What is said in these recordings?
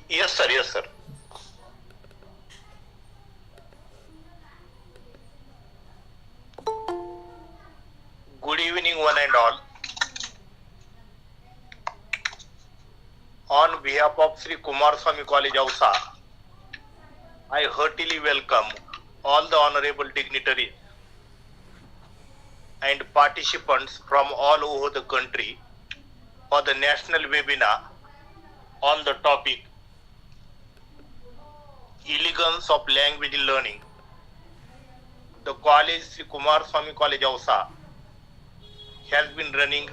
Yes, sir. Yes, sir. Good evening, one and all. On behalf of Shri Kumarswami College, Ausa, I heartily welcome all the honorable dignitaries and participants from all over the country for the national webinar on the topic Elegance of Language Learning. The college, Shri Kumarswami College, Ausa, has been running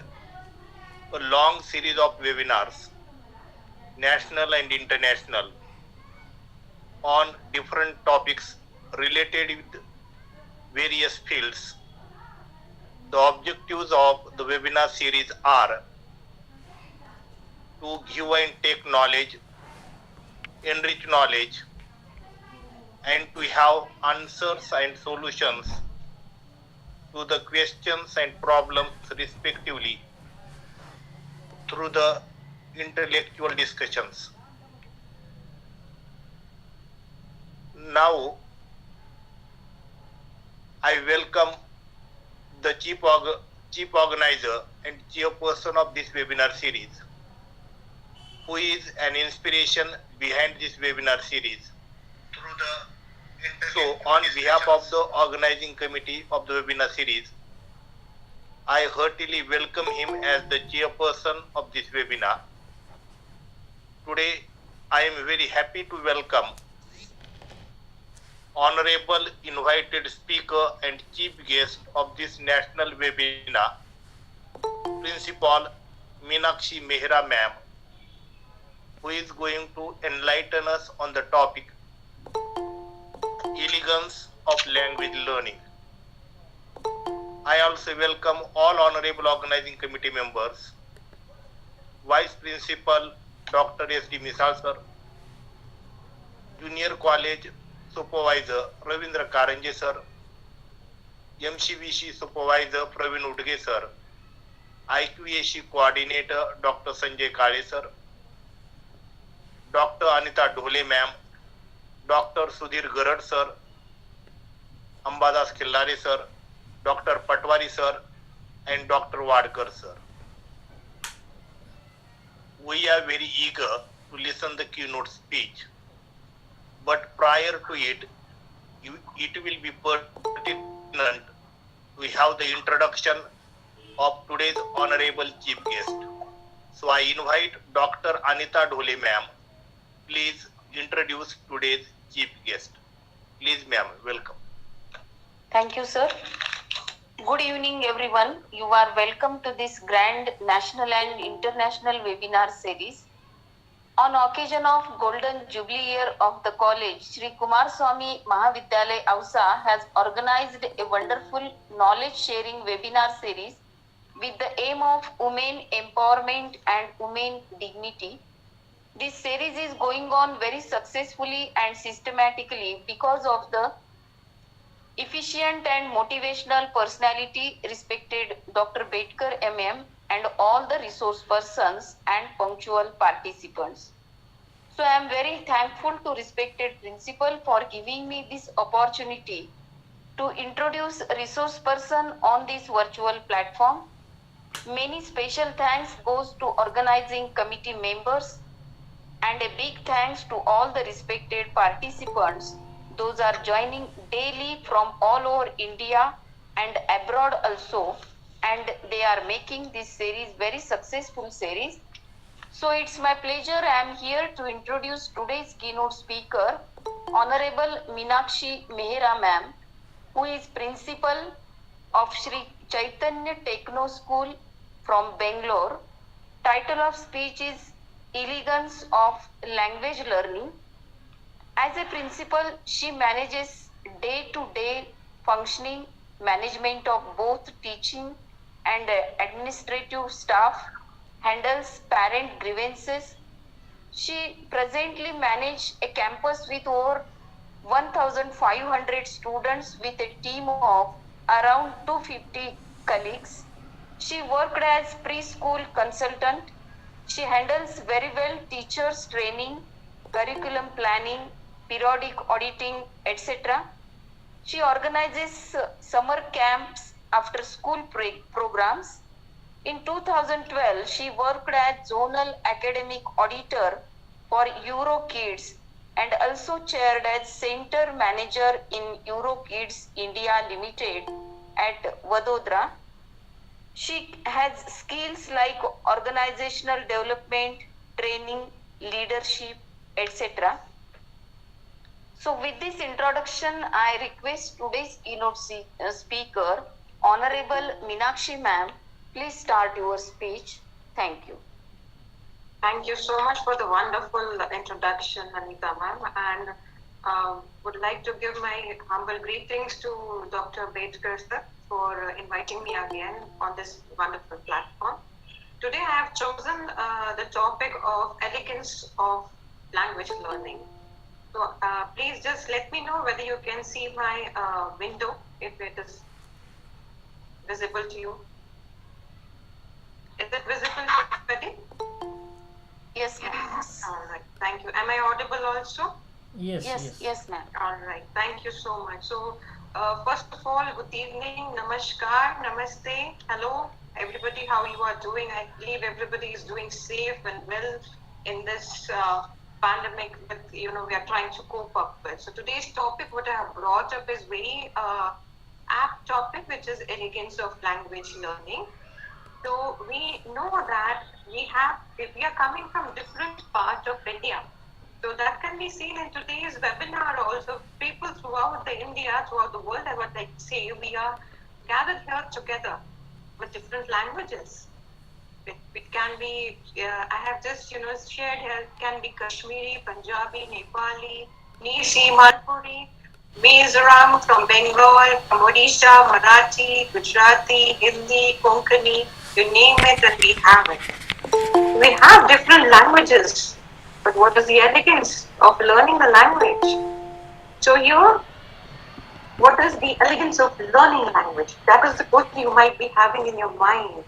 a long series of webinars, national and international, on different topics related with various fields. The objectives of the webinar series are to give and take knowledge, enrich knowledge, and to have answers and solutions to the questions and problems respectively through the intellectual discussions. Now, I welcome the chief organizer and chairperson of this webinar series, who is an inspiration behind this webinar series. So, on behalf of the organizing committee of the webinar series, I heartily welcome him as the chairperson of this webinar. Today, I am very happy to welcome honorable invited speaker and chief guest of this national webinar, Principal Meenakshi Mehra ma'am, who is going to enlighten us on the topic Elegance of Language Learning. I also welcome all honorable organizing committee members, Vice Principal Dr. S.D. Misal sir, Junior College Supervisor Ravindra Karanje sir, MCVC Supervisor Praveen Udge sir, IQAC Coordinator Dr. Sanjay Kale sir, Dr. Anita Dhole ma'am, Dr. Sudhir Garad sir, Ambadas Khillare sir, Dr. Patwari sir, and Dr. Wadkar sir. We are very eager to listen the keynote speech, but prior to it, it will be pertinent to have the introduction of today's honorable chief guest. So I invite Dr. Anita Dhole ma'am. Please introduce today's chief guest. Please ma'am, welcome. Thank you, sir. Good evening, everyone. You are welcome to this grand national and international webinar series. On occasion of Golden Jubilee year of the college, Shri Kumarswami Mahavidyalaya Ausa has organized a wonderful knowledge sharing webinar series with the aim of women empowerment and women dignity. This series is going on very successfully and systematically because of the efficient and motivational personality respected Dr. Bedkar MM and all the resource persons and punctual participants. So I am very thankful to respected principal for giving me this opportunity to introduce a resource person on this virtual platform. Many special thanks goes to organizing committee members and a big thanks to all the respected participants. Those are joining daily from all over India and abroad also, and they are making this series very successful series. So it's my pleasure. I am here to introduce today's keynote speaker, Honorable Meenakshi Mehra ma'am, who is principal of Shri Chaitanya Techno School from Bangalore. Title of speech is Elegance of Language Learning. As a principal, she manages day-to-day functioning management of both teaching and administrative staff, handles parent grievances. She presently manages a campus with over 1,500 students with a team of around 250 colleagues. She worked as preschool consultant. She handles very well teachers training, curriculum planning, periodic auditing, etc. She organizes summer camps, after school programs. In 2012, she worked as zonal academic auditor for EuroKids and also chaired as center manager in EuroKids India Limited at Vadodara. She has skills like organizational development, training, leadership, etc. So, with this introduction, I request today's keynote speaker, Honorable Meenakshi ma'am, please start your speech. Thank you. Thank you so much for the wonderful introduction, Anita ma'am, and would like to give my humble greetings to Dr. Bedkar sir for inviting me again on this wonderful platform. Today I have chosen the topic of elegance of language learning. So please just let me know whether you can see my window, if it is visible to you. Is it visible to everybody? Yes, ma'am. All right, thank you. Am I audible also? Yes, ma'am. All right, thank you so much. So, first of all, good evening, namaskar, namaste, hello, everybody, how you are doing? I believe everybody is doing safe and well in this pandemic that we are trying to cope up with. So, today's topic, what I have brought up is very apt topic, which is elegance of language learning. So we know that we are coming from different parts of India. So that can be seen in today's webinar also. People throughout the India, throughout the world, I would like to say, we are gathered here together with different languages. It can be, I have just, shared here, it can be Kashmiri, Punjabi, Nepali, Nisi, Manipuri, Mizoram, from Bengal, from Odisha, Marathi, Gujarati, Hindi, Konkani, you name it and we have it. We have different languages, but what is the elegance of learning the language? So here, what is the elegance of learning language? That is the question you might be having in your mind,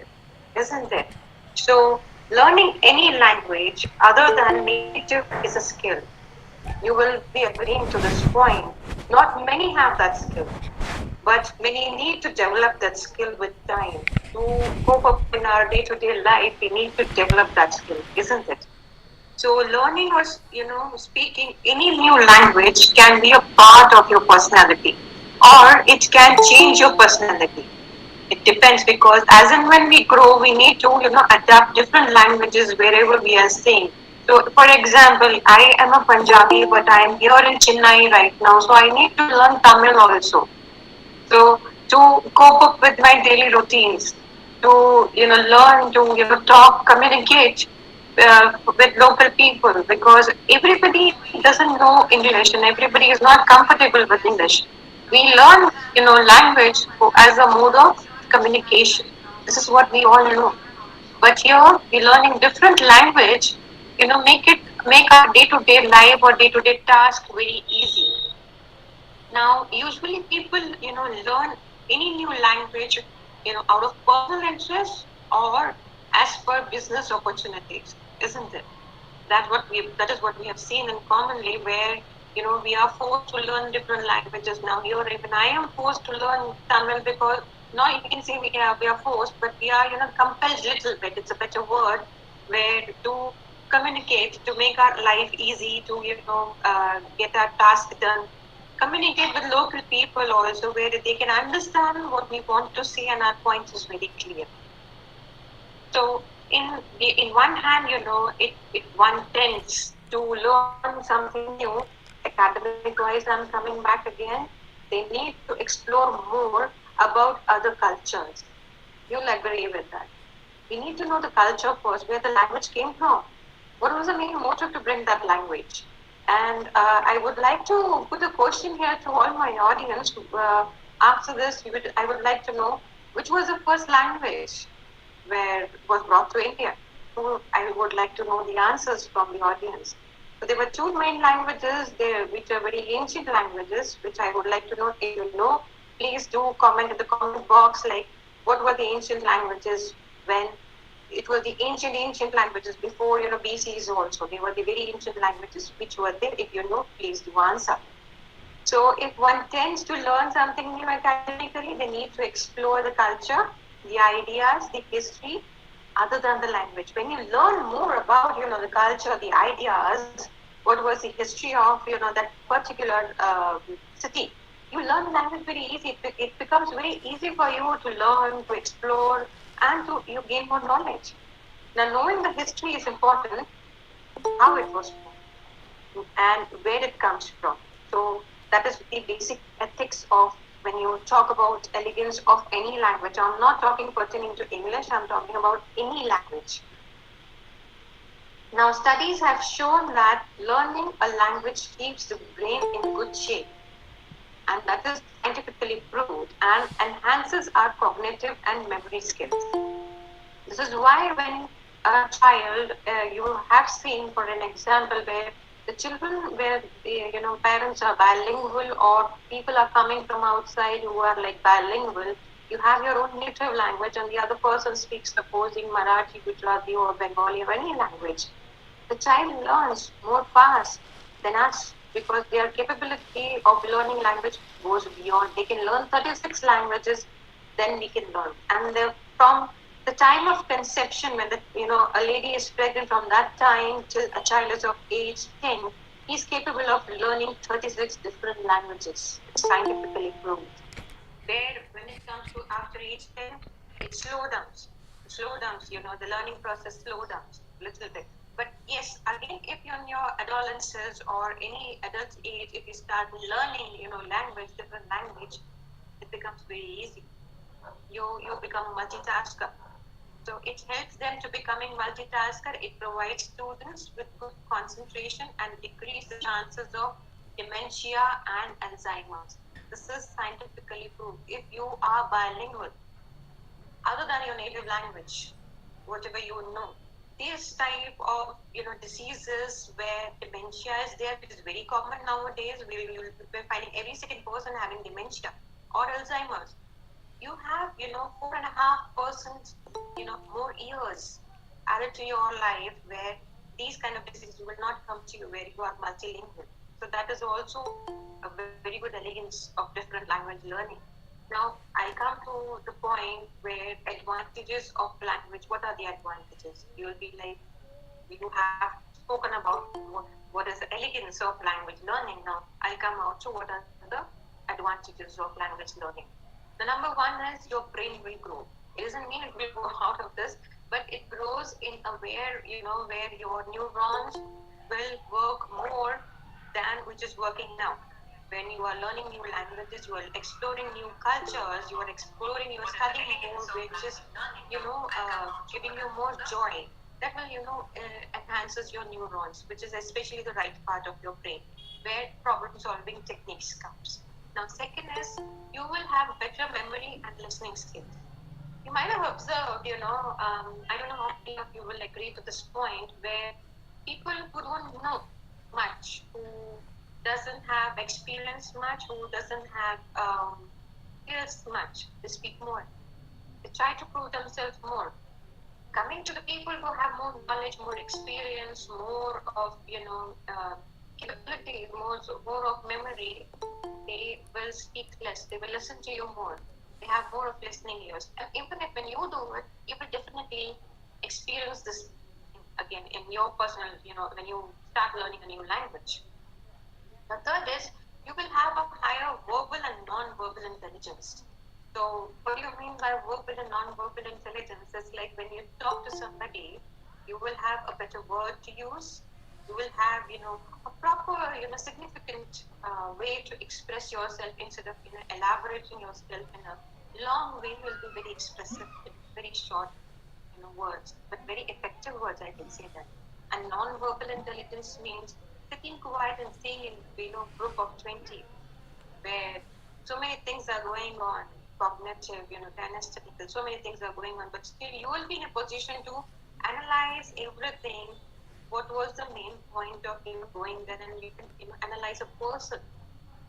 isn't it? So learning any language other than native is a skill. You will be agreeing to this point. Not many have that skill, but many need to develop that skill with time. To cope up in our day-to-day life, we need to develop that skill, isn't it? So learning or speaking any new language can be a part of your personality, or it can change your personality. It depends, because as and when we grow, we need to adapt different languages wherever we are staying. So, for example, I am a Punjabi, but I am here in Chennai right now, so I need to learn Tamil also. So, to cope up with my daily routines, to learn to talk, communicate with local people, because everybody doesn't know English and everybody is not comfortable with English. We learn language as a mode of communication. This is what we all know. But here we learning different language, make our day-to-day life or day-to-day task very easy. Now, usually people, learn any new language, out of personal interest or as per business opportunities, isn't it? That is what we have seen in commonly, where we are forced to learn different languages. Now here even I am forced to learn Tamil, because not you can say we are forced, but we are compelled little bit. It's a better word, where to communicate, to make our life easy, to get our task done. Communicate with local people also, where they can understand what we want to say and our point is very clear. So in one hand, it one tends to learn something new. Academic wise, I'm coming back again. They need to explore more about other cultures. You'll agree with that. We need to know the culture first, where the language came from. What was the main motive to bring that language? And I would like to put a question here to all my audience. After this, I would like to know which was the first language where was brought to India. So I would like to know the answers from the audience. So there were two main languages there, which are very ancient languages, which I would like to know. If you know, please do comment in the comment box, like what were the ancient languages when it was the ancient languages before, BCs also. They were the very ancient languages which were there. If you know, please do answer. So if one tends to learn something new academically, they need to explore the culture, the ideas, the history, other than the language. When you learn more about, the culture, the ideas, what was the history of, that particular city, you learn the language very easy. It becomes very easy for you to learn, to explore, and to you gain more knowledge. Now, knowing the history is important, how it was formed, and where it comes from. So that is the basic ethics of when you talk about elegance of any language. I'm not talking pertaining to English, I'm talking about any language. Now, studies have shown that learning a language keeps the brain in good shape, and that is scientifically proved, and enhances our cognitive and memory skills. This is why when a child, you have seen, for an example, where the children, where the parents are bilingual, or people are coming from outside who are like bilingual, you have your own native language, and the other person speaks, supposing Marathi, Gujarati, or Bengali, or any language. The child learns more fast than us because their capability of learning language goes beyond. They can learn 36 languages, then we can learn. And from the time of conception, when a lady is pregnant, from that time till a child is of age 10, he's capable of learning 36 different languages. It's scientifically proved. Where when it comes to after age 10, it slows down. The learning process slows down a little bit. But yes, again, if you're in your adolescence or any adult age, if you start learning, different language, it becomes very easy. You become a multitasker. So it helps them to becoming multitasker. It provides students with good concentration and decrease the chances of dementia and Alzheimer's. This is scientifically proved. If you are bilingual, other than your native language, whatever you know, this type of diseases where dementia is there, which is very common nowadays. We're finding every second person having dementia or Alzheimer's. You have 4.5% more years added to your life where these kind of diseases will not come to you, where you are multilingual. So that is also a very good elegance of different language learning. Now I come to the point where advantages of language. What are the advantages? You'll be like, you have spoken about what is the elegance of language learning. Now I'll come out to what are the advantages of language learning. The number one is your brain will grow. It doesn't mean it will go out of this, but it grows in a where your neurons will work more than which is working now. When you are learning new languages, you are exploring new cultures, you are exploring, you are studying more, which is giving you more joy. That will enhances your neurons, which is especially the right part of your brain, where problem solving techniques comes. Now, second is you will have better memory and listening skills. You might have observed, I don't know how many of you will agree to this point, where people who don't know much, who doesn't have experience much, who doesn't have skills much, they speak more. They try to prove themselves more. Coming to the people who have more knowledge, more experience, more of capability, more of memory, they will speak less. They will listen to you more. They have more of listening ears. And even if when you do it, you will definitely experience this again in your personal, when you start learning a new language. The third is you will have a higher verbal and non-verbal intelligence. So what do you mean by verbal and non-verbal intelligence? It's like when you talk to somebody, you will have a better word to use. You will have, a proper, significant way to express yourself instead of, elaborating yourself in a long way. You will be very expressive, very short, words, but very effective words, I can say that. And non-verbal intelligence means sitting quiet and seeing in, group of 20, where so many things are going on, cognitive, kinesthetical, so many things are going on, but still you will be in a position to analyze everything. What was the main point of going there, and you can analyze a person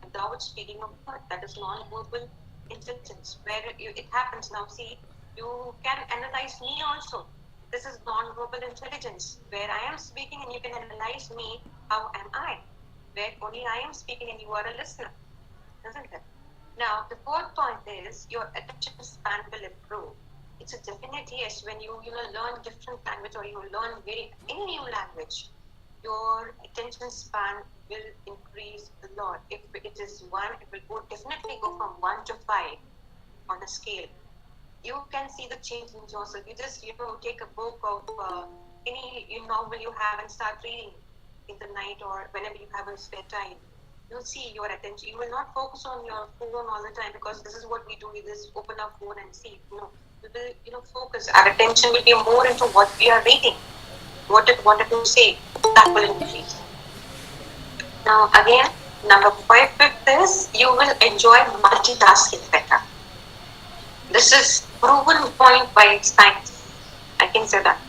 without speaking a word. That is non-verbal intelligence, where it happens now. See, you can analyze me also. This is non-verbal intelligence, where I am speaking and you can analyze me, how am I? Where only I am speaking and you are a listener, isn't it? Now, the fourth point is your attention span will improve. It's a definite yes when you learn different language or you learn any new language. Your attention span will increase a lot. If it is one, it will definitely go from 1 to 5 on a scale. You can see the change in yourself. You just take a book of any novel you have and start reading in the night or whenever you have a spare time. You'll see your attention. You will not focus on your phone all the time because this is what we do. We just open our phone and see. We will focus. Our attention will be more into what we are reading, what it wanted to say. That will increase. Now again, number 5, fifth is you will enjoy multitasking better. This is proven point by science. I can say that.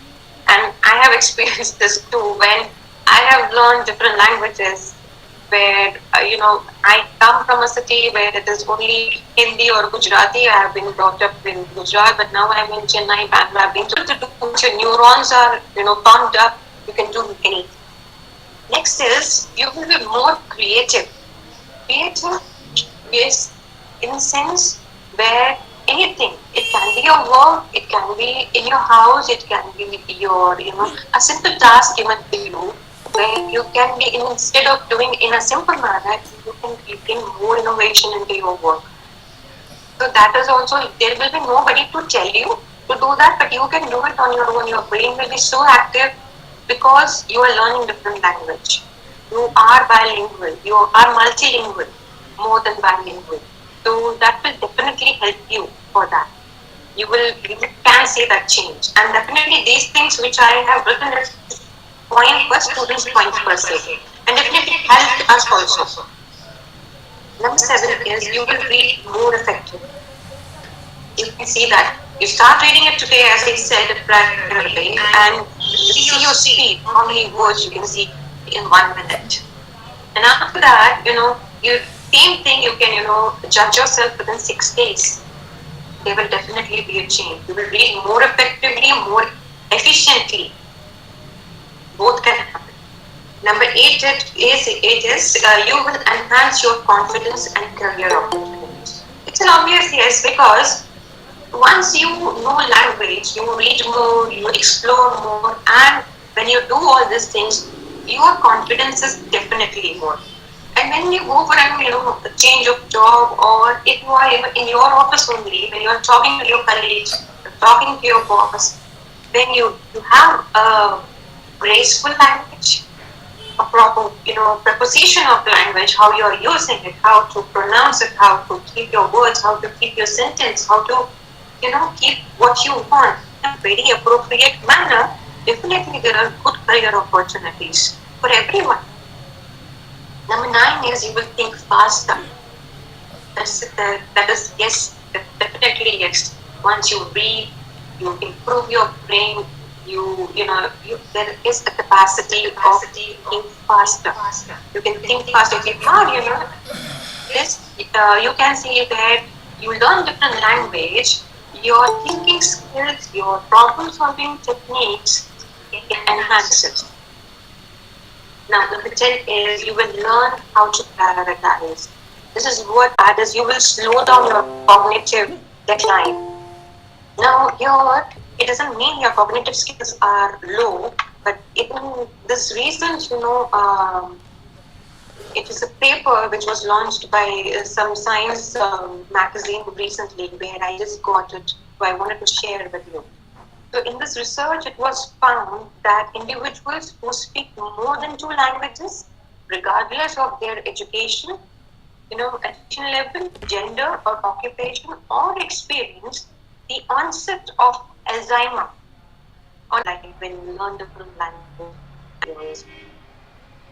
And I have experienced this too when I have learned different languages where, I come from a city where it is only Hindi or Gujarati. I have been brought up in Gujarat, but now I'm in Chennai, Bangalore. I've been told to do, your neurons are, pumped up. You can do anything. Next is, you will be more creative. Creative is in a sense where anything, it can be your work, it can be in your house, it can be your, a simple task given to you where you can be, instead of doing in a simple manner, you can bring more innovation into your work. So that is also, there will be nobody to tell you to do that, but you can do it on your own. Your brain will be so active because you are learning different language. You are bilingual, you are multilingual, more than bilingual. So that will definitely help you for that. You can see that change. And definitely these things which I have written as point per students, point per se. And definitely help us also. Number 7 is you will read more effectively. You can see that. You start reading it today, as I said primarily, and you see your speed, how many words you can see in 1 minute. And after that, you same thing you can, judge yourself within 6 days. There will definitely be a change. You will read more effectively, more efficiently. Both can happen. Number 8 is you will enhance your confidence and career opportunities. It's an obvious yes, because once you know language, you read more, you explore more, and when you do all these things, your confidence is definitely more. And when you go for a change of job, or if you are in your office only, when you are talking to your colleagues, talking to your boss, when you have a graceful language, a proper preposition of language, how you are using it, how to pronounce it, how to keep your words, how to keep your sentence, how to keep what you want in a very appropriate manner, definitely there are good career opportunities for everyone. Number 9 is you will think faster. That is yes, definitely yes. Once you read, you improve your brain. There is a capacity of thinking faster. You can think faster. If you have, this, you can see that you learn different language. Your thinking skills, your problem solving techniques enhance it. Now, number 10 is you will learn how to prioritize. This is what matters. You will slow down your cognitive decline. Now, here, it doesn't mean your cognitive skills are low, but in this recent, it is a paper which was launched by some science magazine recently, where I just got it, so I wanted to share it with you. So in this research, it was found that individuals who speak more than 2 languages, regardless of their education, education level, gender or occupation or experience, the onset of Alzheimer, or like when you learn different languages.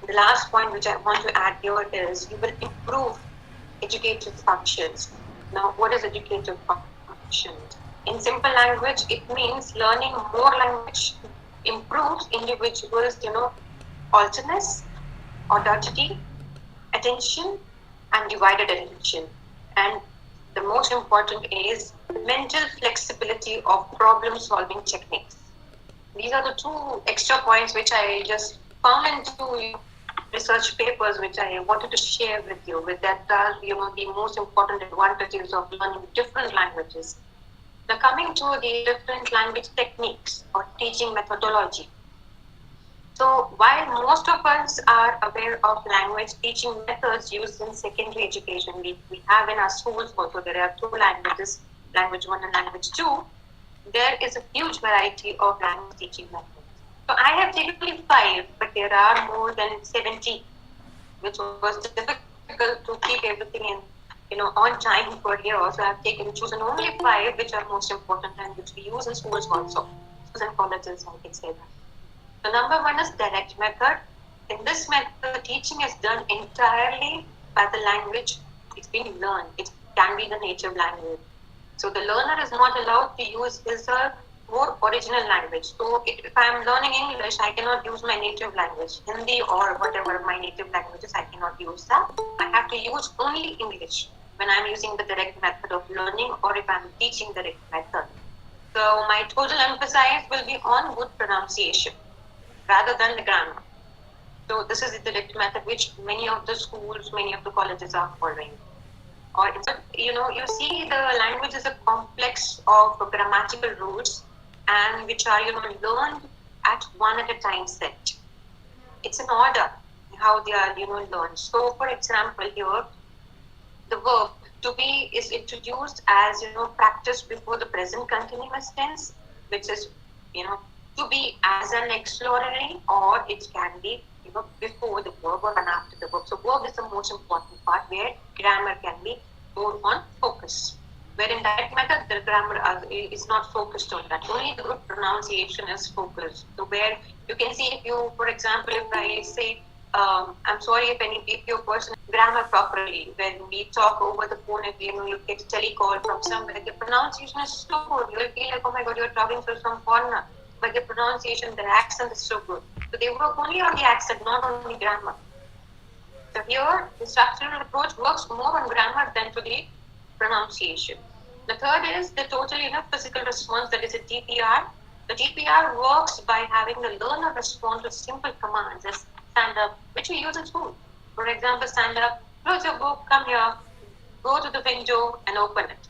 The last point which I want to add here is you will improve educative functions. Now, what is educative functions? In simple language, it means learning more language improves individuals, alertness, audacity, attention, and divided attention. And the most important is mental flexibility of problem solving techniques. These are the two extra points which I just found into research papers which I wanted to share with you. With that are the most important advantages of learning different languages. Now coming to the different language techniques or teaching methodology. So while most of us are aware of language teaching methods used in secondary education, we have in our schools also there are two languages, language 1 and language 2. There is a huge variety of language teaching methods. So I have taken only 5, but there are more than 70, which was difficult to keep everything on time for here. So I have chosen only 5 which are most important and which we use in schools also, schools and colleges, I can say that. So number 1 is direct method. In this method, the teaching is done entirely by the language it's being learned. It can be the native language. So the learner is not allowed to use his or more original language. So if I am learning English, I cannot use my native language, Hindi or whatever my native language is, I cannot use that. I have to use only English when I am using the direct method of learning or if I am teaching the direct method. So my total emphasis will be on good pronunciation rather than the grammar. So this is the direct method which many of the schools, many of the colleges are following. Or you see the language is a complex of grammatical rules and which are learned at one at a time set. It's an order how they are learned. So for example here, the verb to be is introduced as practiced before the present continuous tense, which is to be as an auxiliary, or it can be before the verb or and after the verb. So verb is the most important part where grammar can be more on focus. Where in direct method, the grammar is not focused on that. Only the good pronunciation is focused. So where you can see if you, for example, if I say, I'm sorry if your person grammar properly, when we talk over the phone, if you get a telecall from somewhere, the pronunciation is so good. You will feel like, oh my God, you're talking to some foreigner. But the pronunciation, the accent is so good. So they work only on the accent, not on the grammar. So here, the structural approach works more on grammar than to the pronunciation. The third is the total physical response, that is a TPR. The TPR works by having the learner respond to simple commands as stand up, which we use in school. For example, stand up, close your book, come here, go to the window and open it.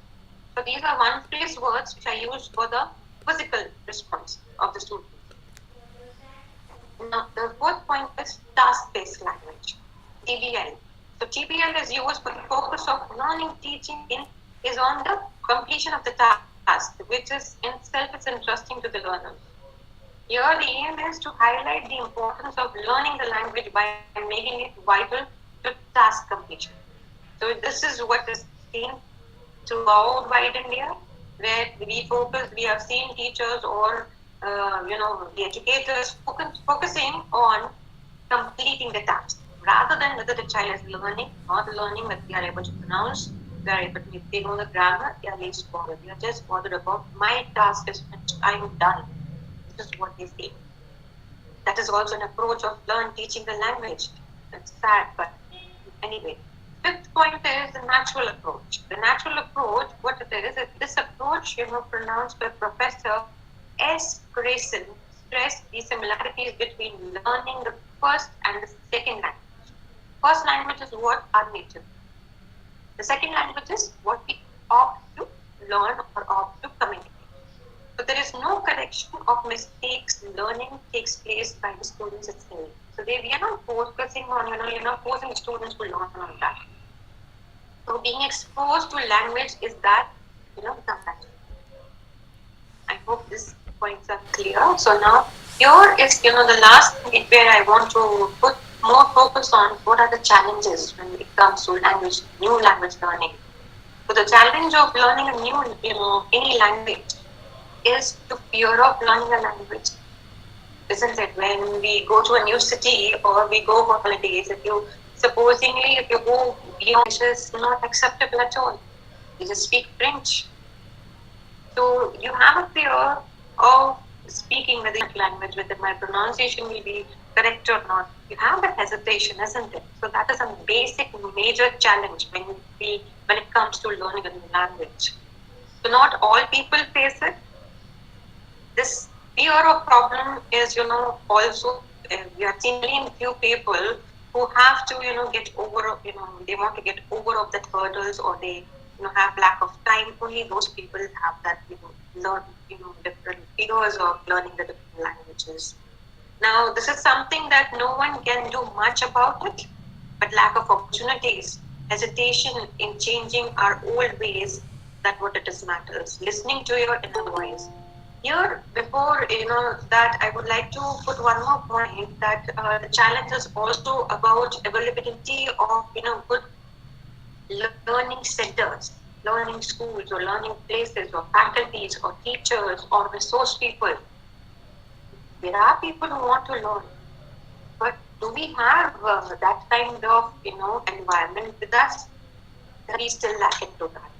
So these are one-phrase words which are used for the physical response of the student. Now, the fourth point is task-based language, TBL. So TBL is used for the focus of learning, teaching is on the completion of the task, which is in itself is interesting to the learner. Here, the aim is to highlight the importance of learning the language by making it vital to task completion. So this is what is seen throughout wide India, where we have seen teachers or the educators focusing on completing the task rather than whether the child is learning, not learning, whether they are able to pronounce, they are able to, if they know the grammar, they are least bothered. They are just bothered about my task is finished, I am done. This is what they say. That is also an approach of teaching the language. That's sad, but anyway. Fifth point is the natural approach. The natural approach, what it is this approach, pronounced by Professor S. Grayson, stressed the similarities between learning the first and the second language. First language is what are native. The second language is what we opt to learn or opt to communicate. So there is no correction of mistakes. Learning takes place by the students itself. So we are not focusing on, you're not forcing students to learn on that. So being exposed to language is that, compassion. I hope these points are clear. So now here is, the last thing where I want to put more focus on what are the challenges when it comes to language, new language learning. So the challenge of learning a new, any language is the fear of learning a language, isn't it? When we go to a new city or we go for holidays, if you go beyond, it is not acceptable at all. You just speak French. So you have a fear of speaking with the language, whether my pronunciation will be correct or not. You have that hesitation, isn't it? So that is a basic major challenge when it comes to learning a new language. So not all people face it. This fear of problem is, also we are seeing few people who have to, get over, they want to get over of that hurdles, or they, have lack of time. Only those people have that, learn, different fears of learning the different languages. Now, this is something that no one can do much about it, but lack of opportunities, hesitation in changing our old ways, that what it is matters. Listening to your inner voice. Here, before that, I would like to put one more point that the challenge is also about availability of good learning centers, learning schools, or learning places, or faculties, or teachers, or resource people. There are people who want to learn, but do we have that kind of environment with us? We still lacking to that.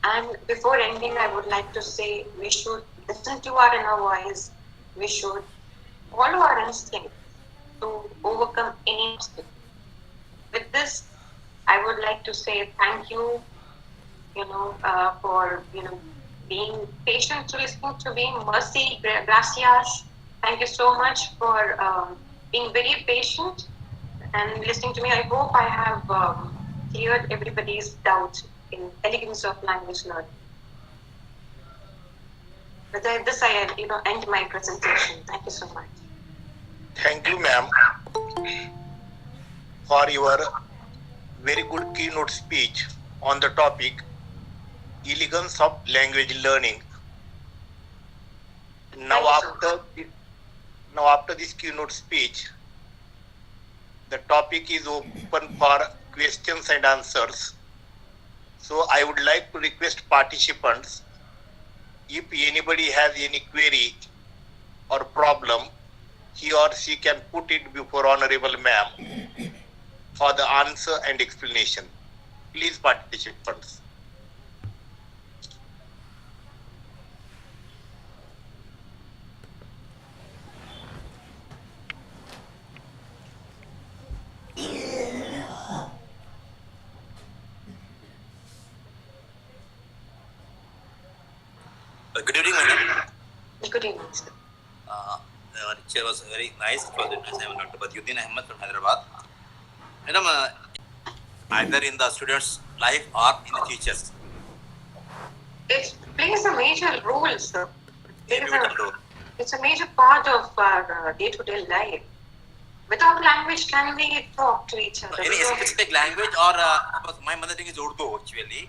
And before ending, I would like to say we should listen to our inner voice. We should follow our instincts to overcome any obstacle. With this, I would like to say thank you, for being patient to listening to me. Mercy, gracias. Thank you so much for being very patient and listening to me. I hope I have cleared everybody's doubts in elegance of language learning. With this, I end my presentation. Thank you so much. Thank you, ma'am, for your very good keynote speech on the topic elegance of language learning. Now after this keynote speech, the topic is open for questions and answers. So I would like to request participants, if anybody has any query or problem, he or she can put it before Honorable Ma'am for the answer and explanation. Please, participants. Good evening, madam. Good evening, sir. The lecture was very nice. It was nice. I am Dr. Badiuddin Ahmed from Hyderabad. Madam, either in the students' life or in the teachers. It plays a major role, sir. Role. It's a major part of our day-to-day life. Without language, can we talk to each other? Any specific language, or because my mother tongue is Urdu actually,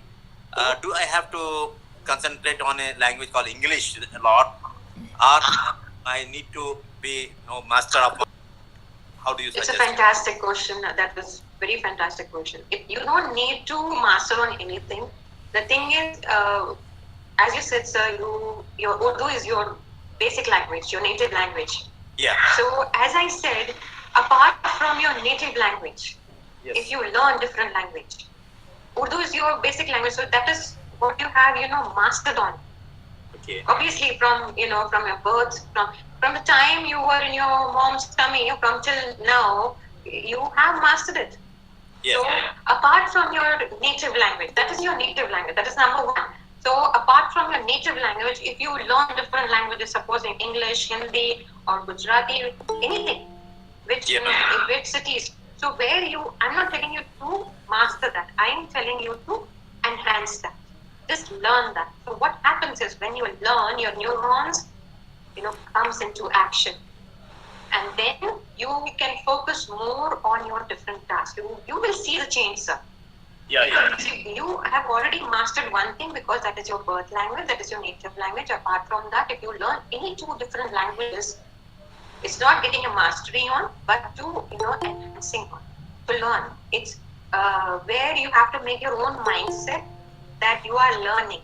do I have to concentrate on a language called English a lot, or I need to be master of? How do you suggest? It's a fantastic question. That was very fantastic question. If you don't need to master on anything, the thing is, as you said, sir, your Urdu is your basic language, your native language. Yeah. So as I said, apart from your native language, yes, if you learn different language, Urdu is your basic language. So that is what you have, mastered on. Okay. Obviously, from from your birth, from the time you were in your mom's tummy, from till now, you have mastered it. Yes. So apart from your native language, that is your native language. That is number one. So apart from your native language, if you learn different languages, supposing English, Hindi, or Gujarati, anything, which cities. So where I'm not telling you to master that. I am telling you to enhance that. Just learn that. So what happens is when you learn, your neurons, comes into action. And then you can focus more on your different tasks. You will see the change, sir. Yeah. You have already mastered one thing because that is your birth language, that is your native language. Apart from that, if you learn any two different languages, it's not getting a mastery on, but to enhancing on, to learn. It's where you have to make your own mindset that you are learning.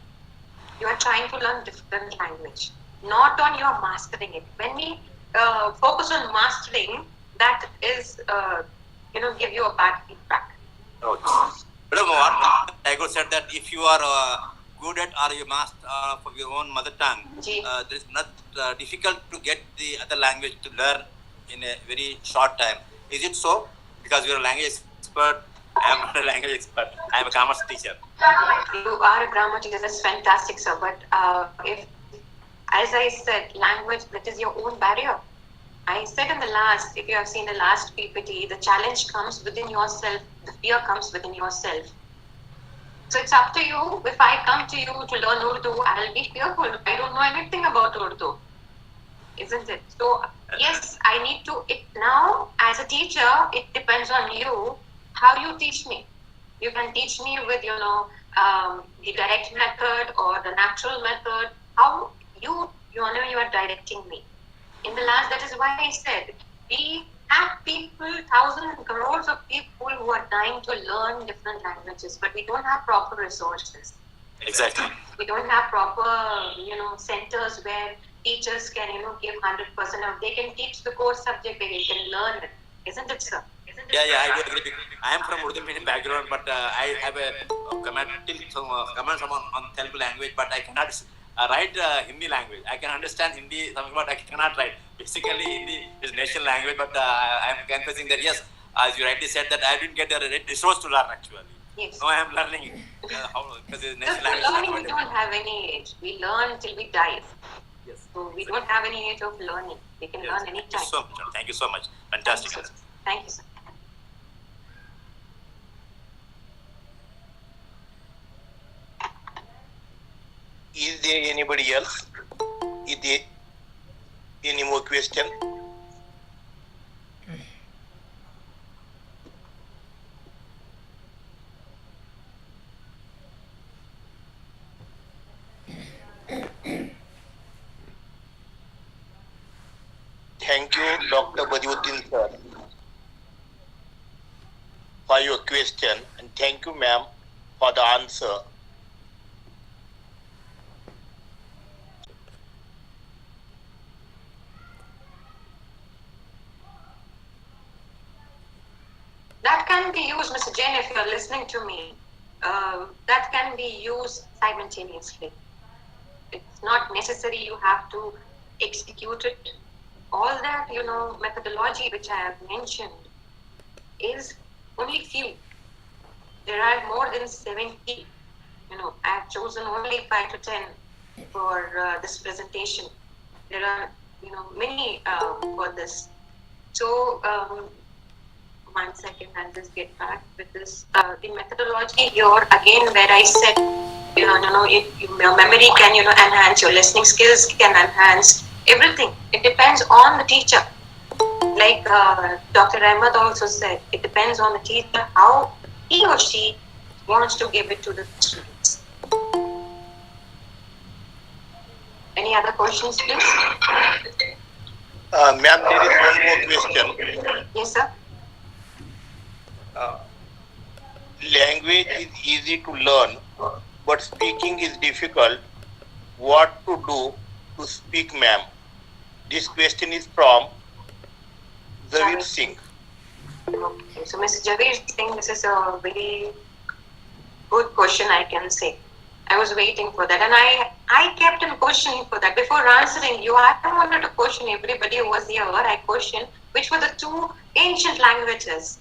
You are trying to learn different language, not on your mastering it. When we focus on mastering, that is give you a bad feedback. Okay. But what Tagore said that if you are good at or you master for your own mother tongue, there is not difficult to get the other language to learn in a very short time. Is it so? Because you are a language expert, I am not a language expert. I am a commerce teacher. You are a grammar teacher. That's fantastic, sir. But if as I said, language, that is your own barrier. I said in the last, if you have seen the last PPT, the challenge comes within yourself, the fear comes within yourself. So it's up to you. If I come to you to learn Urdu, I'll be fearful. I don't know anything about Urdu, isn't it? So yes, I need to. It now as a teacher, it depends on you how you teach me. You can teach me with the direct method or the natural method. How you are directing me. In the last, that is why I said we have people, thousands and crores of people who are trying to learn different languages, but we don't have proper resources. Exactly. We don't have proper, centers where teachers can, give 100% of. They can teach the core subject, they can learn it, isn't it, sir? Yeah, I do agree. I am from Urdu medium background, but I have a comments on Telugu language, but I cannot write Hindi language. I can understand Hindi, but I cannot write. Basically, Hindi is national language, but I am confessing that yes, as you rightly said, that I didn't get the resource to learn actually. Yes. Now I am learning how, because it's national language. Learning, we don't have any age. We learn till we die. Yes. So we don't have any age of learning. We can learn anytime. Thank you so much. Fantastic. Thank you, sir. Is there anybody else? Is there any more question? Thank you, Dr. Badiuddin sir, for your question, and thank you, ma'am, for the answer. That can be used, Mr. Jain, if you're listening to me. That can be used simultaneously. It's not necessary you have to execute it. All that, methodology which I have mentioned is only few. There are more than 70. I have chosen only 5 to 10 for this presentation. There are, many for this. So, 1 second, I'll just get back with this. The methodology here, again, where I said, your memory can, enhance, your listening skills can enhance, everything. It depends on the teacher. Like Dr. Ahmed also said, it depends on the teacher how he or she wants to give it to the students. Any other questions, please? Ma'am, there is one more question. Yes, sir. Language is easy to learn, but speaking is difficult. What to do to speak, ma'am? This question is from Zavir Singh. Okay, so Mr. Javir Singh, this is a very good question, I can say. I was waiting for that, and I kept on questioning for that. Before answering you, I wanted to question everybody who was here. I questioned which were the 2 ancient languages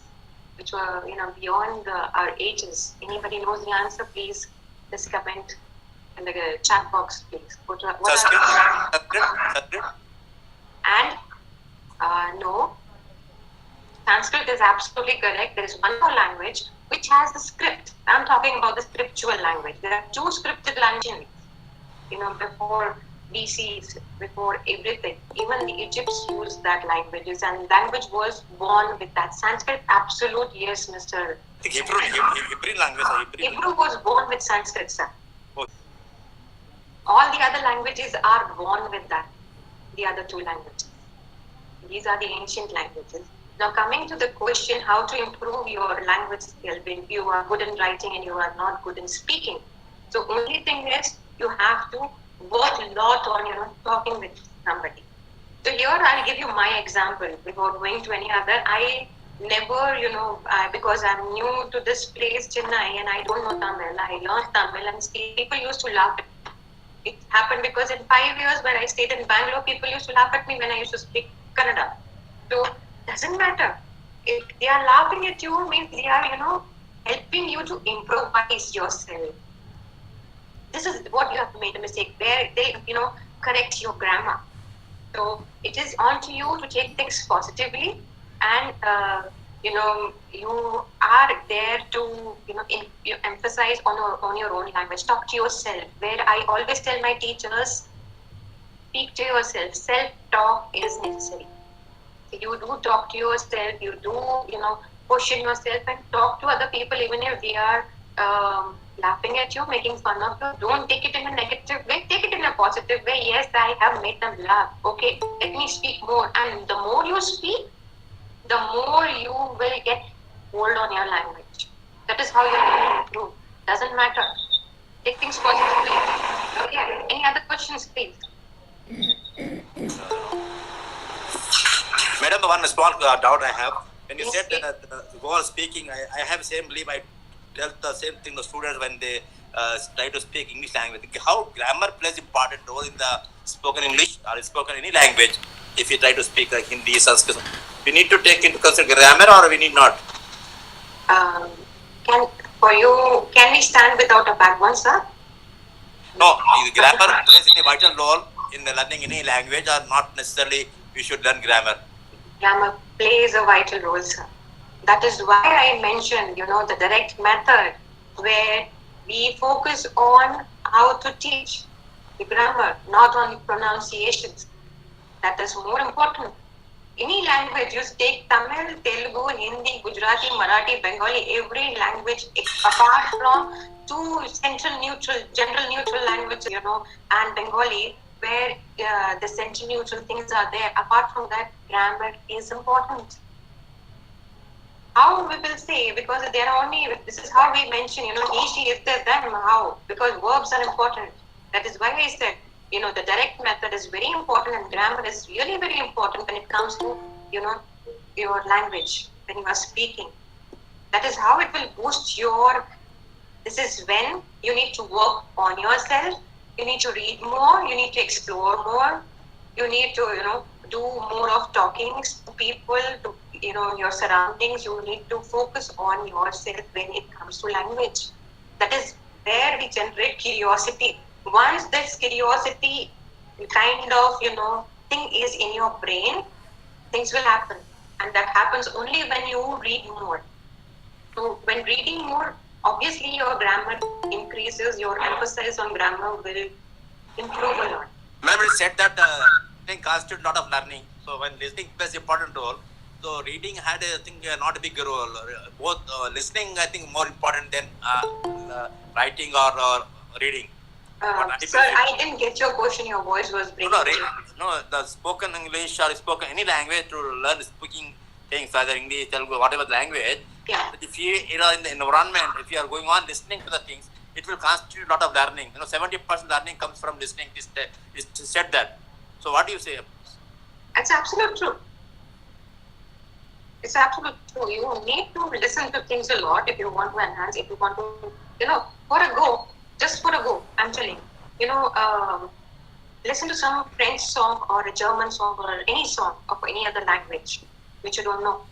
which were, beyond our ages. Anybody knows the answer, please just comment in the chat box, please. Sanskrit. And no, Sanskrit is absolutely correct. There is one more language which has the script. I'm talking about the scriptural language. There are 2 scripted languages. Before BCs, before everything, even the Egypts used that languages, and language was born with that. Sanskrit, absolute yes, Mr. Hebrew language. Hebrew was born with Sanskrit, sir. Oh. All the other languages are born with that. The other 2 languages. These are the ancient languages. Now coming to the question, how to improve your language skill when you are good in writing and you are not good in speaking. So only thing is you have to work a lot on talking with somebody. So here I'll give you my example before going to any other. I never, because I'm new to this place, Chennai, and I don't know Tamil. I learned Tamil, and people used to laugh at me. It happened because in 5 years when I stayed in Bangalore, people used to laugh at me when I used to speak Kannada. So doesn't matter. If they are laughing at you, means they are, helping you to improvise yourself. This is what you have made a mistake. Where they, correct your grammar. So it is on to you to take things positively, and you are there to you emphasize on your own language. Talk to yourself. Where I always tell my teachers, speak to yourself. Self-talk is necessary. So you do talk to yourself. You do question yourself and talk to other people, even if they are laughing at you, making fun of you. Don't take it in a negative way. Take it in a positive way. Yes, I have made them laugh. Okay, let me speak more. And the more you speak, the more you will get hold on your language. That is how you will improve. Doesn't matter. Take things positively. Okay. Any other questions, please? Madam, one small doubt I have. When you said that while speaking, I have same belief. I tell the same thing to students when they try to speak English language. How grammar plays important role in the spoken English or spoken any language. If you try to speak Hindi, Sanskrit, we need to take into consideration grammar, or we need not. Can we stand without a backbone, sir? No, grammar plays a vital role in the learning any language, or not necessarily we should learn grammar. Grammar plays a vital role, sir. That is why I mentioned, the direct method, where we focus on how to teach the grammar, not on the pronunciations. That is more important. Any language, you take Tamil, Telugu, Hindi, Gujarati, Marathi, Bengali, every language, apart from two general neutral languages, and Bengali, where the central neutral things are there. Apart from that, grammar is important. How we will say, because there are only, this is how we mention, he, she, if, they, them, how, because verbs are important. That is why I said, the direct method is very important, and grammar is really very important when it comes to, your language, when you are speaking. That is how it will boost this is when you need to work on yourself, you need to read more, you need to explore more, you need to, do more of talking to people, to, your surroundings. You need to focus on yourself when it comes to language. That is where we generate curiosity. Once this curiosity kind of, thing is in your brain, things will happen. And that happens only when you read more. So when reading more, obviously your grammar increases, your emphasis on grammar will improve a lot. Remember, said that listening constitutes a lot of learning. So when listening plays important role, so reading had not a big role. Both listening, I think, more important than writing or reading. Sir, I didn't get your question. Your voice was breaking. No, the spoken English or spoken any language to learn speaking things, either English, Telugu, whatever the language. Yeah. If you are in the environment, if you are going on listening to the things, it will constitute a lot of learning. 70% learning comes from listening. It said that. So what do you say? It's absolutely true. It's absolutely true. You need to listen to things a lot if you want to enhance, if you want to, just for a go, I'm telling you. Listen to some French song or a German song or any song of any other language which you don't know.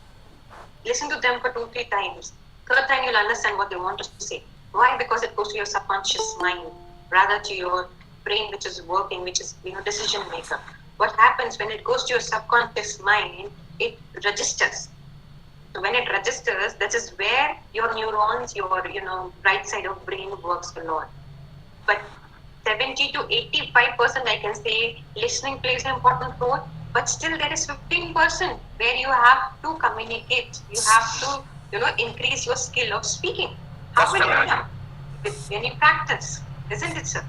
Listen to them for 2-3 times. Third time you'll understand what they want to say. Why? Because it goes to your subconscious mind rather to your brain, which is working, which is decision maker. What happens when it goes to your subconscious mind? It registers. So when it registers, that is where your neurons, your right side of brain works a lot. But 70 to 85%, I can say, listening plays an important role. But still, there is 15% where you have to communicate. You have to, increase your skill of speaking. How will you come? When you practice, isn't it, sir?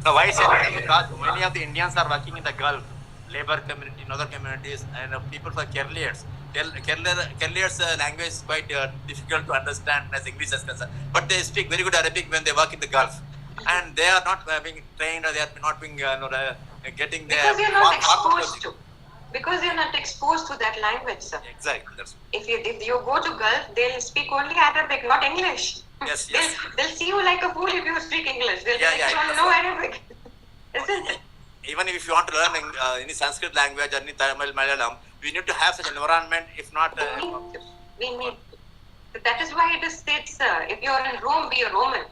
No, why is it? Because many of the Indians are working in the Gulf, labor community, in other communities, and people for Keralians. Keralians' language is quite difficult to understand as English is concerned. But they speak very good Arabic when they work in the Gulf. And they are not being trained, or they are not being getting their... Because you're not exposed to. Because you're not exposed to that language, sir. Exactly. That's... If you go to Gulf, they'll speak only Arabic, not English. Yes. They'll see you like a fool if you speak English. They'll you don't know Arabic. Isn't it? Even if you want to learn any Sanskrit language or any Tamil, Malayalam, we need to have such an environment. If not... We need to. That is why it is said, sir, if you're in Rome, be a Roman.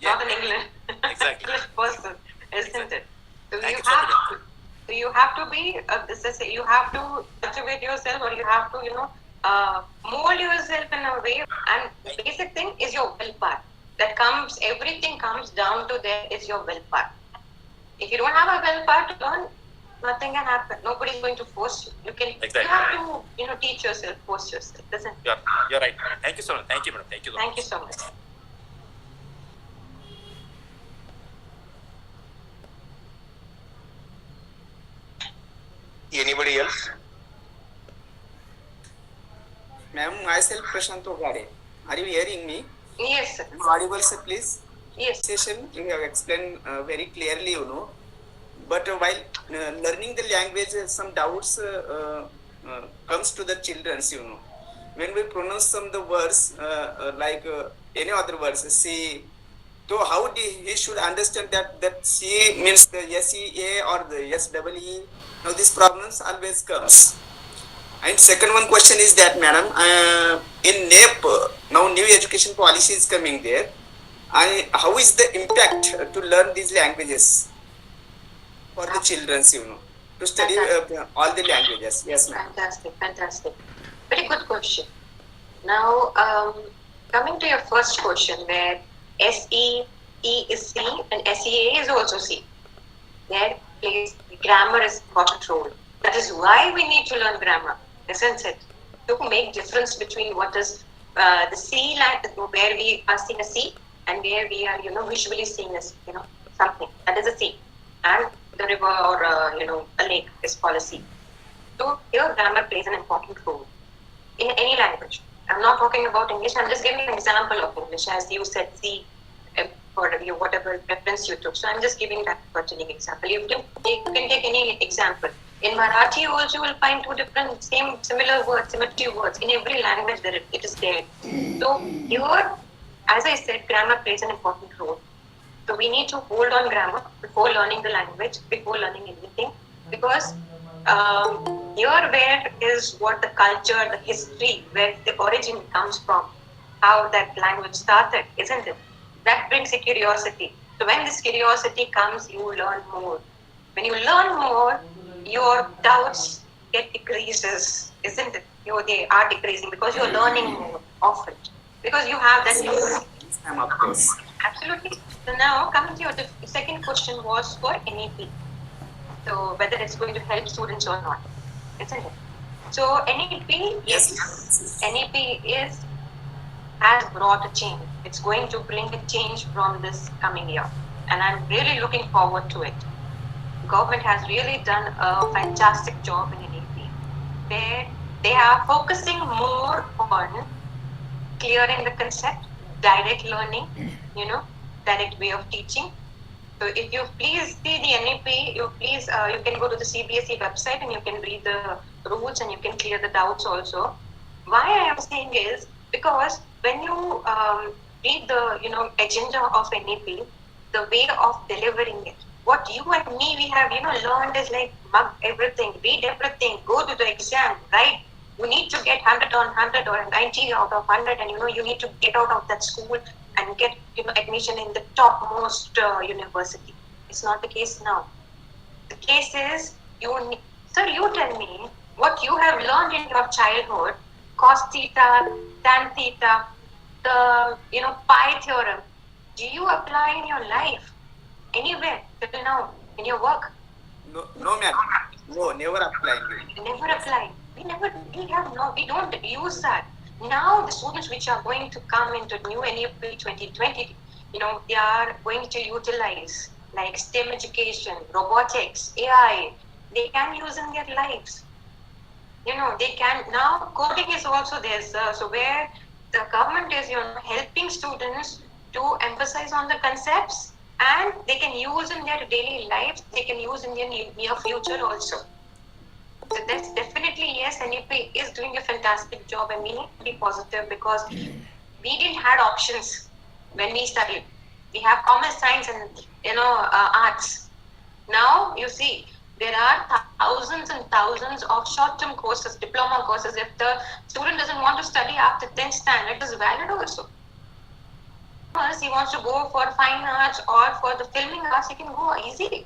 Not an England. Exactly. English person, isn't it? So Thank you you so have much. to. So you have to be, you have to cultivate yourself, or you have to, mold yourself in a way. And the basic thing is your will part. That comes, everything comes down to there is your will part. If you don't have a will part to learn, nothing can happen. Nobody's going to force you. You have to, teach yourself, force yourself. Listen. You're right. Thank you so much. Thank you, madam. Thank you. Thank you so much. Anybody else? Ma'am, myself Prashant Ogade. Are you hearing me? Yes, sir. Audible, sir, please. Yes. Session you have explained very clearly, But while learning the language, some doubts comes to the children, When we pronounce some of the words like any other words, see. So how he should understand that C means the SEA or the SEE? Now these problems always comes. And second one question is that, madam, in NEP, now new education policy is coming there. How is the impact to learn these languages for the children, to study all the languages? Yes, ma'am. Fantastic. Very good question. Now, coming to your first question, where SEE is C and SEA is also C. There plays grammar is important role. That is why we need to learn grammar, isn't it? To make difference between what is the C language, where we are seeing a C, and where we are, visually seeing as, something that is a C, and the river or a lake is called a sea. So here grammar plays an important role in any language. I'm not talking about English. I'm just giving an example of English, as you said C for whatever reference you took. So I'm just giving that pertaining example. You can take any example. In Marathi also you will find two different similar words, symmetry words. In every language it is there. So here, as I said, grammar plays an important role. So we need to hold on grammar before learning the language, before learning anything, because here where is what the culture, the history, where the origin comes from, how that language started, isn't it? That brings a curiosity. So when this curiosity comes, you learn more. When you learn more, your doubts get decreases, isn't it? They are decreasing because you're learning more often, because you have that. Of course. Absolutely. So now coming to your second question was for NEP. So whether it's going to help students or not, isn't it? So NEP, yes, NEP has brought a change. It's going to bring a change from this coming year, and I'm really looking forward to it. Government has really done a fantastic job in NEP, where they are focusing more on clearing the concept, direct learning, direct way of teaching. So if you please see the NEP, you can go to the CBSE website and you can read the rules and you can clear the doubts also. Why I am saying is because when you read the agenda of NEP, the way of delivering it, what you and me we have learned is like mug everything, read everything, go to the exam, right? You need to get 100 on 100 or 90 out of 100, and you need to get out of that school and get admission in the topmost university. It's not the case now. The case is sir, you tell me what you have learned in your childhood, cos theta, tan theta, the pi theorem. Do you apply in your life anywhere till now in your work? No, ma'am. No, never applying. Never apply. We don't use that. Now the students which are going to come into new NEP 2020, they are going to utilize like STEM education, robotics, AI. They can use in their lives. They can now. Coding is also there, sir. So where the government is, helping students to emphasize on the concepts, and they can use in their daily lives. They can use in their near future also. So that's definitely yes. NEP is doing a fantastic job, and we need to be positive because we didn't have options when we studied. We have commerce, science, and arts. Now you see there are thousands and thousands of short-term courses, diploma courses. If the student doesn't want to study after 10th standard, it is valid also. Once he wants to go for fine arts or for the filming arts, he can go easily.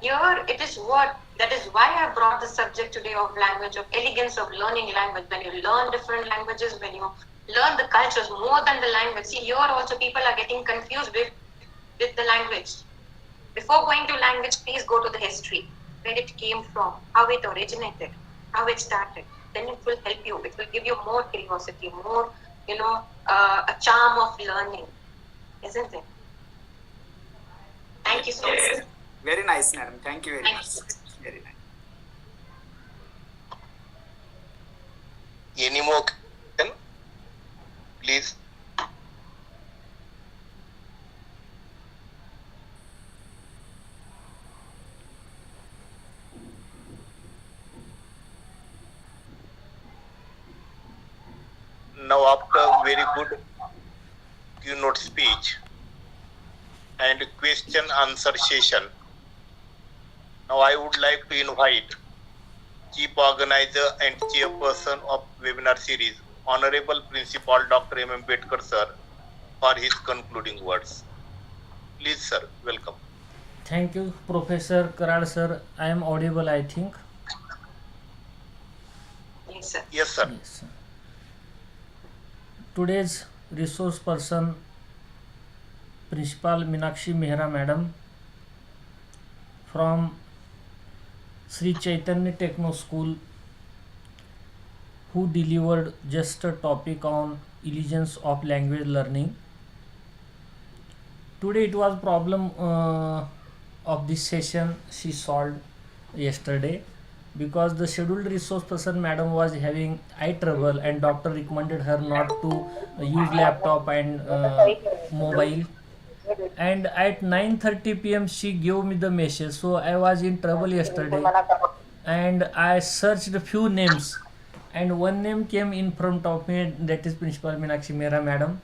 here it is what, that is why I brought the subject today of language, of elegance of learning language. When you learn different languages, when you learn the cultures more than the language. See, here also people are getting confused with the language. Before going to language, please go to the history, where it came from, how it originated, how it started. Then it will help you. It will give you more curiosity, more, a charm of learning, isn't it? Thank you so much. Very nice, madam. Thank you very Thank much. you. Very nice. Any more question? Please. Now, after very good keynote speech and question answer session, now I would like to invite Chief Organizer and Chairperson of webinar series, Honorable Principal Dr. M. Ambedkar sir, for his concluding words. Please, sir, welcome. Thank you, Professor Karad sir. I am audible, I think. Yes, sir. Yes, sir. Yes, sir. Today's resource person, Principal Meenakshi Mehra Madam from Shri Chaitanya Techno School, who delivered just a topic on elegance of language learning. Today it was problem of this session she solved yesterday, because the scheduled resource person madam was having eye trouble and doctor recommended her not to use laptop and mobile, and at 9:30 p.m. she gave me the message. So I was in trouble yesterday and I searched a few names and one name came in front of me, that is Principal Meenakshi Mehra madam.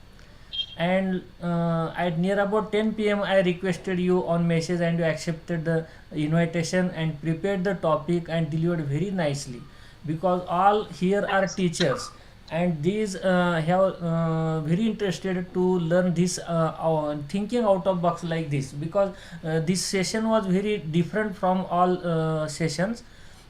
And at near about 10 p.m. I requested you on message and you accepted the invitation and prepared the topic and delivered very nicely, because all here are teachers and these have very interested to learn this thinking out of box like this, because this session was very different from all sessions,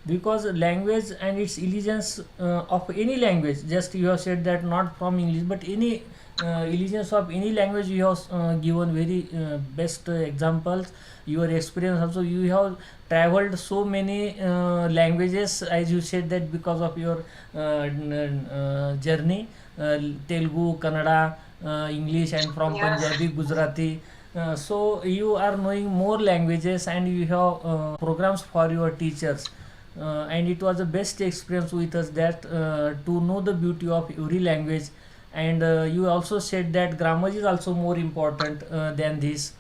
because language and its elegance of any language, just you have said that not from English but any elegance of any language you have given very best examples. Your experience also, you have traveled so many languages, as you said that because of your journey, Telugu, Kannada, English, and from Punjabi, Gujarati. So you are knowing more languages and you have programs for your teachers, and it was the best experience with us that to know the beauty of every language. And you also said that grammar is also more important than this,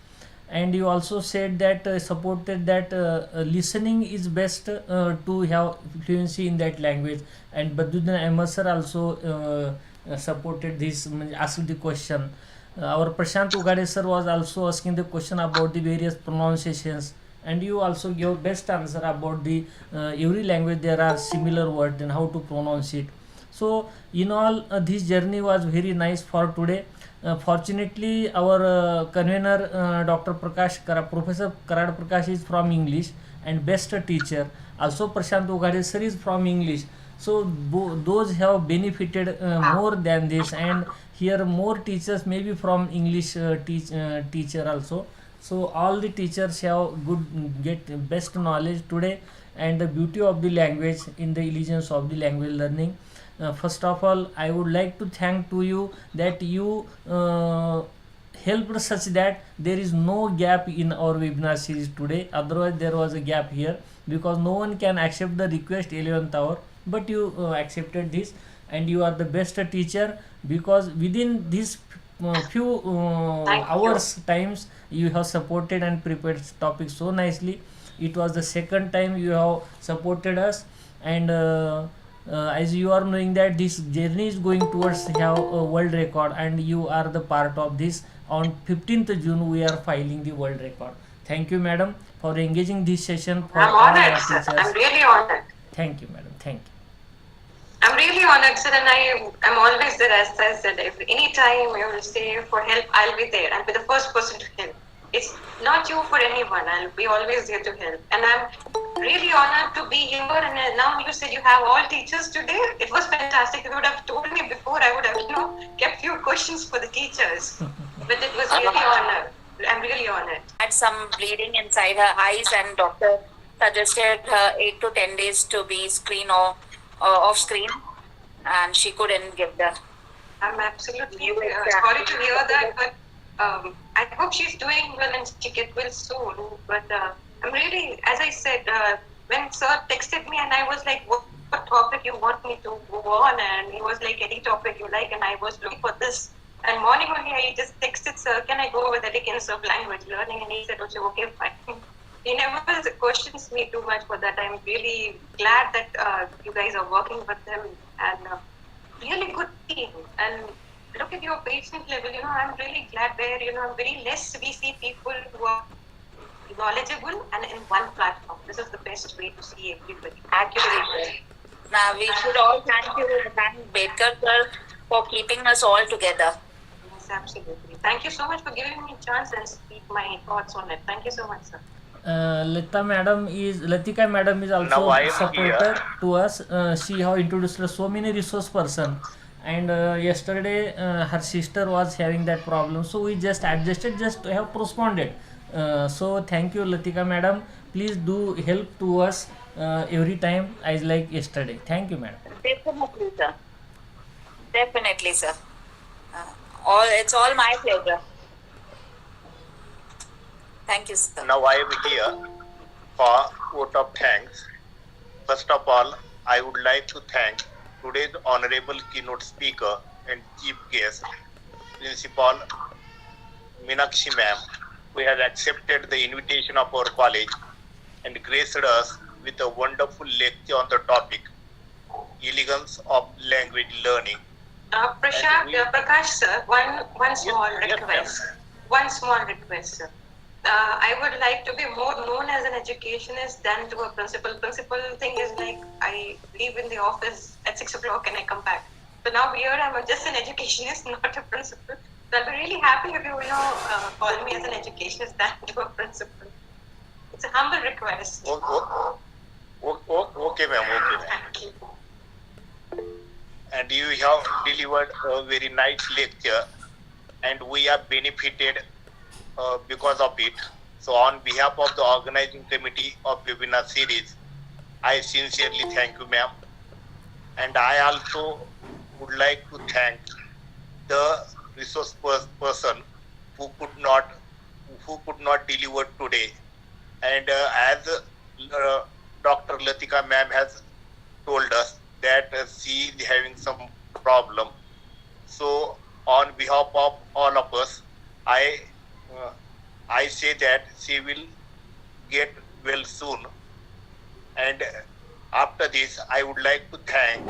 and you also said that supported that listening is best to have fluency in that language. And Badruddin Ahmed sir also supported this, asked the question. Our Prashant Ugade sir was also asking the question about the various pronunciations, and you also gave best answer about the every language there are similar words and how to pronounce it. So in all, this journey was very nice for today. Fortunately, our convener Dr. Professor Karad Prakash is from English and best teacher. Also Prashant Ugade sir is from English. So those have benefited more than this, and here more teachers maybe from English teacher also. So all the teachers have get best knowledge today, and the beauty of the language in the elegance of the language learning. First of all, I would like to thank to you that you helped such that there is no gap in our webinar series today. Otherwise there was a gap here, because no one can accept the request 11th hour, but you accepted this, and you are the best teacher, because within this few hours times you have supported and prepared topics so nicely. It was the second time you have supported us, and as you are knowing that this journey is going towards have a world record, and you are the part of this. On 15th June we are filing the world record. Thank you madam for engaging this session. For I'm honored, sir. I'm really honored. Thank you madam. Thank you. I'm really honored, sir, and I'm always there. As I said, if any time you will say for help, I'll be there. I'll be the first person to help. It's not you for anyone. I'll be always there to help. And I'm really honored to be here. And now you said you have all teachers today. It was fantastic. If you would have told me before, I would have, kept few questions for the teachers. But it was really honored. I'm really honored. Had some bleeding inside her eyes, and doctor suggested her 8 to 10 days to be off screen, and she couldn't give the. I'm absolutely sorry to hear that, but I hope she's doing well and she get well soon. But I'm really, as I said, when Sir texted me and I was like, what topic you want me to go on? And he was like, any topic you like, and I was looking for this. And morning only I just texted Sir, can I go over the elegance of language learning? And he said, okay, fine. He never questions me too much for that. I'm really glad that you guys are working with them, and really good team. And look at your patient level, I'm really glad where, very less we see people who are knowledgeable and in one platform. This is the best way to see everybody. Accurate. Now we should all thank Bedkar sir for keeping us all together. Yes, absolutely. Thank you so much for giving me a chance and speak my thoughts on it. Thank you so much, sir. Latika madam is also Now I am supporter here. to us. She have introduced us so many resource person, and yesterday her sister was having that problem, so we just adjusted, just have postponed. So thank you, Latika madam. Please do help to us every time as like yesterday. Thank you, madam. Definitely, sir. Definitely, sir. It's all my pleasure. Thank you, sir. Now I am here for vote of thanks. First of all, I would like to thank today's honorable keynote speaker and chief guest, Principal Meenakshi ma'am, who has accepted the invitation of our college and graced us with a wonderful lecture on the topic, Elegance of Language Learning. Prakash sir, one small request. One small request, sir. I would like to be more known as an educationist than to a principal. Principal thing is like I leave in the office at 6 o'clock and I come back. So now here I'm just an educationist, not a principal. So I'll be really happy if you call me as an educationist than to a principal. It's a humble request. Okay, ma'am. Thank you. And you have delivered a very nice lecture, and we are benefited because of it. So on behalf of the organizing committee of webinar series, I sincerely thank you, ma'am. And I also would like to thank the resource person who could not deliver today. And as Dr. Latika ma'am has told us that she is having some problem. So on behalf of all of us, I say that she will get well soon. And after this, I would like to thank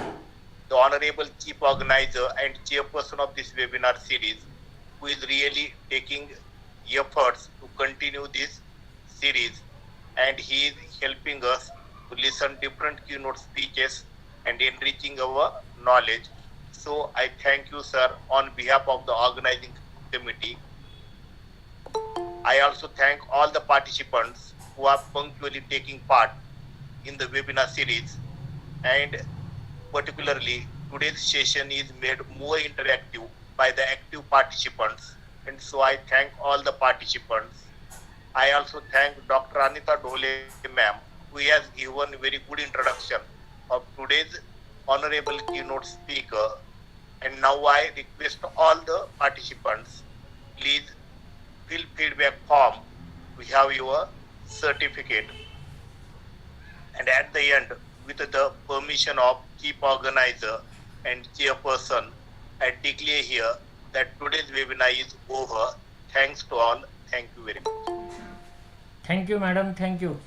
the Honorable Chief Organizer and Chairperson of this webinar series, who is really taking efforts to continue this series, and he is helping us to listen different keynote speeches and enriching our knowledge. So I thank you, sir, on behalf of the organizing committee. I also thank all the participants who are punctually taking part in the webinar series, and particularly today's session is made more interactive by the active participants, and so I thank all the participants. I also thank Dr. Anita Dhole ma'am, who has given a very good introduction of today's honorable keynote speaker. And now I request all the participants, please fill feedback form. We have your certificate. And at the end, with the permission of chief organizer and chairperson, I declare here that today's webinar is over. Thanks to all. Thank you very much. Thank you, madam. Thank you.